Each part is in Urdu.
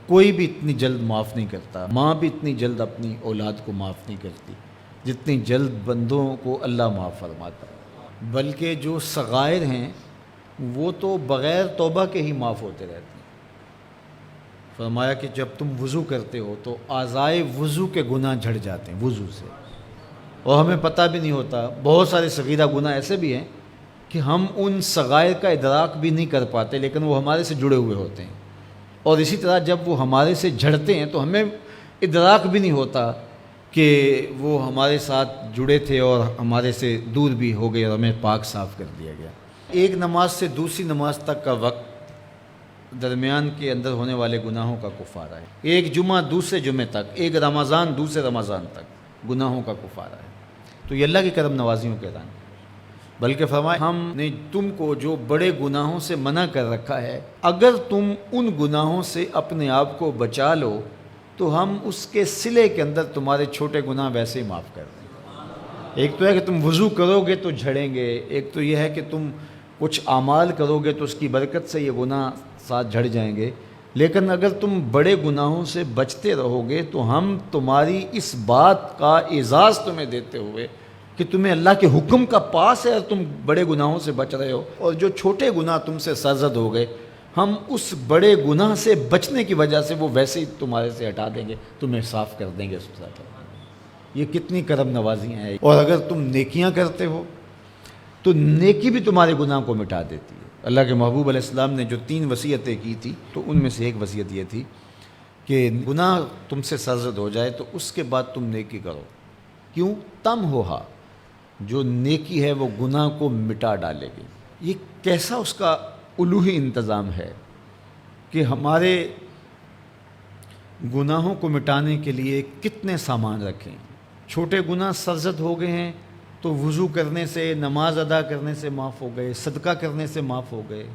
کوئی بھی اتنی جلد معاف نہیں کرتا، ماں بھی اتنی جلد اپنی اولاد کو معاف نہیں کرتی جتنی جلد بندوں کو اللہ معاف فرماتا ہے، بلکہ جو صغائر ہیں وہ تو بغیر توبہ کے ہی معاف ہوتے رہتے ہیں۔ فرمایا کہ جب تم وضو کرتے ہو تو اعضائے وضو کے گناہ جھڑ جاتے ہیں وضو سے، اور ہمیں پتہ بھی نہیں ہوتا۔ بہت سارے صغیرہ گناہ ایسے بھی ہیں کہ ہم ان صغائر کا ادراک بھی نہیں کر پاتے، لیکن وہ ہمارے سے جڑے ہوئے ہوتے ہیں، اور اسی طرح جب وہ ہمارے سے جھڑتے ہیں تو ہمیں ادراک بھی نہیں ہوتا کہ وہ ہمارے ساتھ جڑے تھے اور ہمارے سے دور بھی ہو گئے اور ہمیں پاک صاف کر دیا گیا۔ ایک نماز سے دوسری نماز تک کا وقت درمیان کے اندر ہونے والے گناہوں کا کفارہ ہے۔ ایک جمعہ دوسرے جمعے تک، ایک رمضان دوسرے رمضان تک گناہوں کا کفارہ ہے۔ تو یہ اللہ کی کرم نوازیوں کے رنگ، بلکہ فرمایا ہم نے تم کو جو بڑے گناہوں سے منع کر رکھا ہے، اگر تم ان گناہوں سے اپنے آپ کو بچا لو تو ہم اس کے صلے کے اندر تمہارے چھوٹے گناہ ویسے ہی معاف کر دیں گے۔ ایک تو ہے کہ تم وضو کرو گے تو جھڑیں گے، ایک تو یہ ہے کہ تم کچھ اعمال کرو گے تو اس کی برکت سے یہ گناہ ساتھ جھڑ جائیں گے، لیکن اگر تم بڑے گناہوں سے بچتے رہو گے تو ہم تمہاری اس بات کا اعزاز تمہیں دیتے ہوئے کہ تمہیں اللہ کے حکم کا پاس ہے اور تم بڑے گناہوں سے بچ رہے ہو، اور جو چھوٹے گناہ تم سے سرزد ہو گئے ہم اس بڑے گناہ سے بچنے کی وجہ سے وہ ویسے ہی تمہارے سے ہٹا دیں گے، تمہیں صاف کر دیں گے۔ یہ کتنی کرم نوازیاں ہیں۔ اور اگر تم نیکیاں کرتے ہو تو نیکی بھی تمہارے گناہ کو مٹا دیتی ہے۔ اللہ کے محبوب علیہ السلام نے جو 3 وصیتیں کی تھی تو ان میں سے ایک وصیت یہ تھی کہ گناہ تم سے سرزد ہو جائے تو اس کے بعد تم نیکی کرو، کیوں؟ تم ہوہا، جو نیکی ہے وہ گناہ کو مٹا ڈالے گی۔ یہ کیسا اس کا الوہی انتظام ہے کہ ہمارے گناہوں کو مٹانے کے لیے کتنے سامان رکھیں۔ چھوٹے گناہ سرزد ہو گئے ہیں تو وضو کرنے سے، نماز ادا کرنے سے معاف ہو گئے، صدقہ کرنے سے معاف ہو گئے،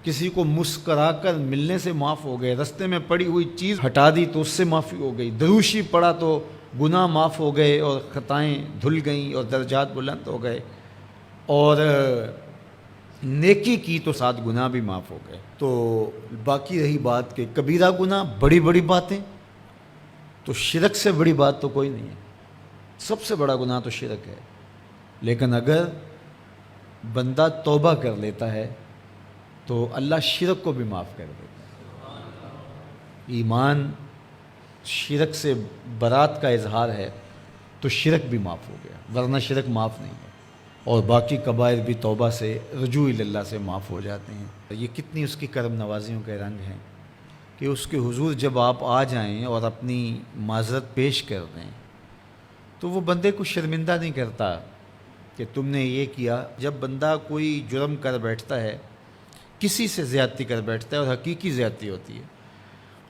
کسی کو مسکرا کر ملنے سے معاف ہو گئے، رستے میں پڑی ہوئی چیز ہٹا دی تو اس سے معافی ہو گئی، دروشی پڑا تو گناہ معاف ہو گئے اور خطائیں دھل گئیں اور درجات بلند ہو گئے، اور نیکی کی تو ساتھ گناہ بھی معاف ہو گئے۔ تو باقی رہی بات کہ کبیرہ گناہ، بڑی بڑی باتیں، تو شرک سے بڑی بات تو کوئی نہیں ہے، سب سے بڑا گناہ تو شرک ہے، لیکن اگر بندہ توبہ کر لیتا ہے تو اللہ شرک کو بھی معاف کر دیتا ہے۔ ایمان شرک سے برات کا اظہار ہے تو شرک بھی معاف ہو گیا، ورنہ شرک معاف نہیں ہے، اور باقی کبائر بھی توبہ سے، رجوع اللہ سے معاف ہو جاتے ہیں۔ یہ کتنی اس کی کرم نوازیوں کے رنگ ہیں کہ اس کے حضور جب آپ آ جائیں اور اپنی معذرت پیش کر دیں تو وہ بندے کو شرمندہ نہیں کرتا کہ تم نے یہ کیا۔ جب بندہ کوئی جرم کر بیٹھتا ہے، کسی سے زیادتی کر بیٹھتا ہے اور حقیقی زیادتی ہوتی ہے،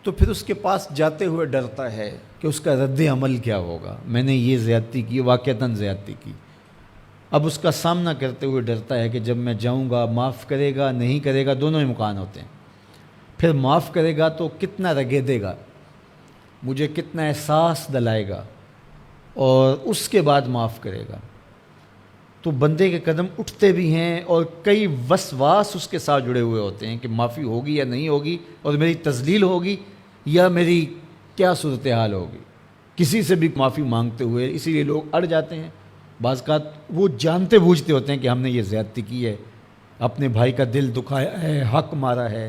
تو پھر اس کے پاس جاتے ہوئے ڈرتا ہے کہ اس کا رد عمل کیا ہوگا، میں نے یہ زیادتی کی، واقعتاً زیادتی کی۔ اب اس کا سامنا کرتے ہوئے ڈرتا ہے کہ جب میں جاؤں گا معاف کرے گا نہیں کرے گا، دونوں امکان ہوتے ہیں۔ پھر معاف کرے گا تو کتنا رگیدے گا، مجھے کتنا احساس دلائے گا، اور اس کے بعد معاف کرے گا تو بندے کے قدم اٹھتے بھی ہیں، اور کئی وسواس اس کے ساتھ جڑے ہوئے ہوتے ہیں کہ معافی ہوگی یا نہیں ہوگی، اور میری تذلیل ہوگی یا میری کیا صورتحال ہوگی۔ کسی سے بھی معافی مانگتے ہوئے اسی لیے لوگ اڑ جاتے ہیں۔ بعض اوقات وہ جانتے بوجھتے ہوتے ہیں کہ ہم نے یہ زیادتی کی ہے، اپنے بھائی کا دل دکھایا ہے، حق مارا ہے،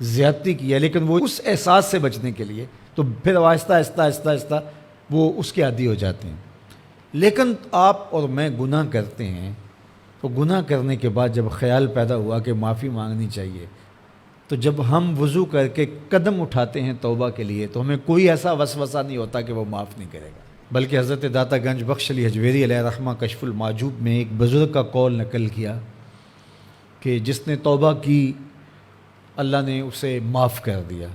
زیادتی کی ہے، لیکن وہ اس احساس سے بچنے کے لیے تو پھر آہستہ آہستہ آہستہ آہستہ وہ اس کے عادی ہو جاتے ہیں۔ لیکن آپ اور میں گناہ کرتے ہیں تو گناہ کرنے کے بعد جب خیال پیدا ہوا کہ معافی مانگنی چاہیے، تو جب ہم وضو کر کے قدم اٹھاتے ہیں توبہ کے لیے تو ہمیں کوئی ایسا وسوسہ نہیں ہوتا کہ وہ معاف نہیں کرے گا، بلکہ حضرت داتا گنج بخش علی حجویری علیہ رحمہ کشف المعجوب میں ایک بزرگ کا قول نقل کیا کہ جس نے توبہ کی اللہ نے اسے معاف کر دیا۔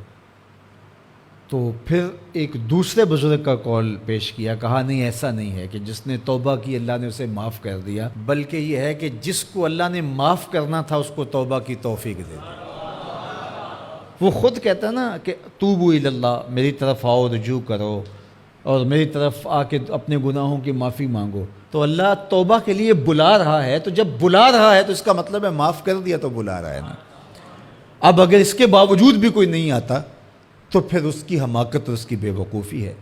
تو پھر ایک دوسرے بزرگ کا قول پیش کیا، کہا نہیں ایسا نہیں ہے کہ جس نے توبہ کی اللہ نے اسے معاف کر دیا، بلکہ یہ ہے کہ جس کو اللہ نے معاف کرنا تھا اس کو توبہ کی توفیق دے دی۔ وہ خود کہتا ہے نا کہ توبوا الی اللہ، میری طرف آؤ، رجوع کرو اور میری طرف آ کے اپنے گناہوں کی معافی مانگو، تو اللہ توبہ کے لیے بلا رہا ہے، تو جب بلا رہا ہے تو اس کا مطلب ہے معاف کر دیا تو بلا رہا ہے نا۔ اب اگر اس کے باوجود بھی کوئی نہیں آتا تو پھر اس کی حماقت اور اس کی بے وقوفی ہے۔